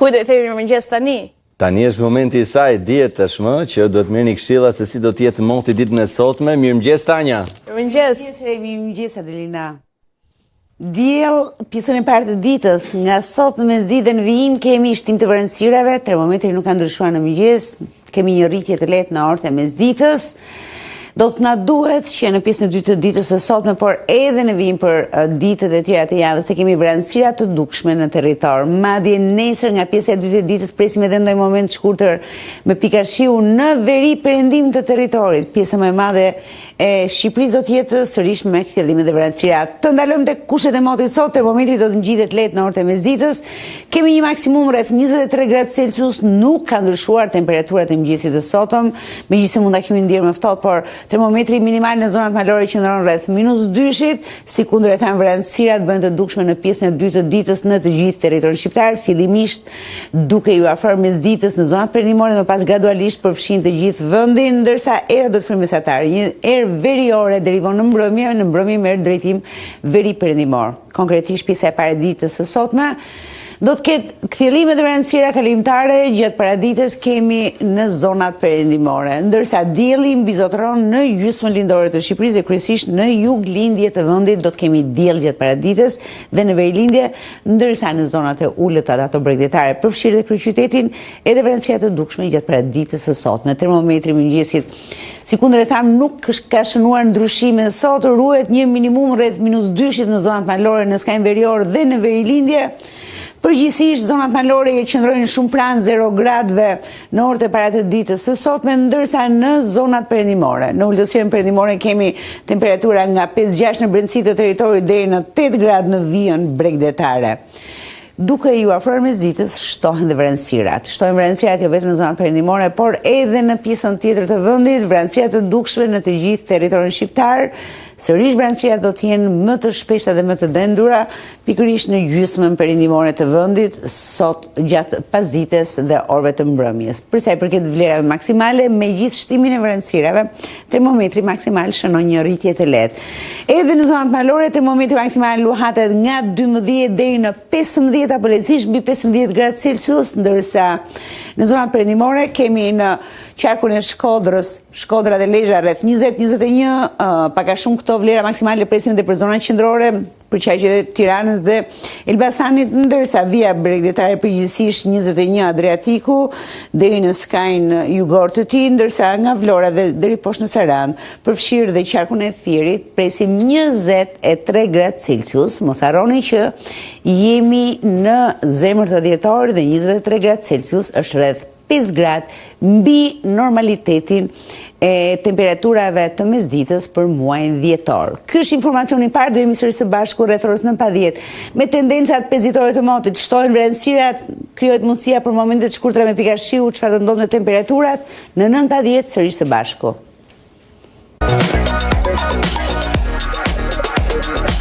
Kujt do i themi mirëmëngjes tani? Tani është momenti i saj, dihet tashmë që do të merrni këshilla se si do të jetë moti ditën e sotme. Mirëmëngjes Tanja. Mirëmëngjes. Mirëmëngjes Adelina. Diell, pjesën e parë të ditës, nga sot në mesditë në vijim kemi shtim të vërënësirave, termometri nuk ka ndryshuar në mëngjes, kemi një rritje të lehtë në orët e mesditës. Do të na duhet që në pjesën e dytë të ditës së sotme, por edhe në vijim për ditët e tjera të javës, të kemi vranësira të dukshme në territor. Madje nesër nga pjesa e dytë të ditës presim edhe ndonjë moment të shkurtër me pika shiu në veri perëndim të territorit. Pjesa më e madhe e Shqipërisë do të jetë sërish me kthjellime dhe vranësira. Të ndalojmë tek kushtet e motit sot, termometri do të ngjitet lehtë në orët e mesditës. Kemi një maksimum rreth 23 gradë Celsius, nuk ka ndryshuar temperaturat e mëngjesit të sotëm, megjithëse mund ta kemi ndier më ftohtë, por termometri minimal në zonat malore qëndron rreth -2-shit, si kundërthan vranësirat bëhen të dukshme në pjesën e dytë të ditës në të gjithë territorin shqiptar, fillimisht duke ju afër mesditës në zonat perëndimore, më pas gradualisht përfshin të gjithë vendin, ndërsa era do të frymësatare. Një erë veriore derivon në mbrëmje merr drejtim veri perëndimor. Konkretisht pjesa e parë e ditës së sotme do të ketë kthjellime dhe vranësira kalimtare, gjatë paraditës kemi në zonat perëndimore, ndërsa dielli mbizotron në gjysmën lindore të Shqipërisë dhe kryesisht në juglindje të vendit do të kemi diell gjatë paraditës dhe në verilindje, ndërsa në zonat e ulëta dhe ato bregdetare përfshirë dhe kryeqytetin edhe vranësira të dukshme gjatë paraditës së sotme. Termometri mëngjesit, si kundërthan, nuk ka shënuar ndryshime sot, ruhet një minimum rreth -2-shit në zonat malore, në skajin verior dhe në verilindje. Përgjithsisht zonat malore qëndrojnë shumë pranë 0 gradëve në orët e para të ditës së sotme, ndërsa në zonat perëndimore, në ulëdhësirën perëndimore kemi temperatura nga 5-6 në brendësi të territorit deri në 8 gradë në vijën bregdetare. Duke ju afruar mesditës, shtohen dhe vranësirat. Shtohen vranësirat jo vetëm në zonat perëndimore, por edhe në pjesën tjetër të vendit, vranësirat të dukshme në të gjithë territorin shqiptar. Sërish vranësirat do të jenë më të shpeshta dhe më të dendura, pikërisht në gjysmën perëndimore të vendit, sot gjatë pasdites dhe orëve të mbrëmjes. Për sa i përket vlerave maksimale, me gjithë shtimin e vranësirave, termometri maksimal shënon një rritje të lehtë. Edhe në zonat malore, termometri maksimal luhatet nga 12 deri në 15 apo lehtësisht mbi 15 gradë Celsius, ndërsa në zonat perëndimore kemi në qarkun e Shkodrës, Shkodra dhe Lezhë rreth 20-21, pak a shumë këto vlera maksimale presim dhe për zonat qendrore, përqaqe dhe Tiranës dhe Elbasanit, ndërsa vija bregdetare përgjithsisht 21 Adriatiku deri në skajin jugor të tij, ndërsa nga Vlora dhe deri poshtë në Saran, përfshirë dhe qarkun e Firit, presim 23 gradë Celsius. Mos harroni që jemi në zemër të dhjetor dhe 23 gradë Celsius është rreth 5 gradë mbi normalitetin e temperaturave të mesditës për muajin dhjetor. Ky është informacioni i parë, do jemi sërish së bashku rreth orës 9:10. Me tendencat pezitore të motit, shtohen vranësirat, krijohet mundësia për momente të shkurtra me pika shiu, çfarë do ndodh në temperaturat, në 9:10 sërish së bashku.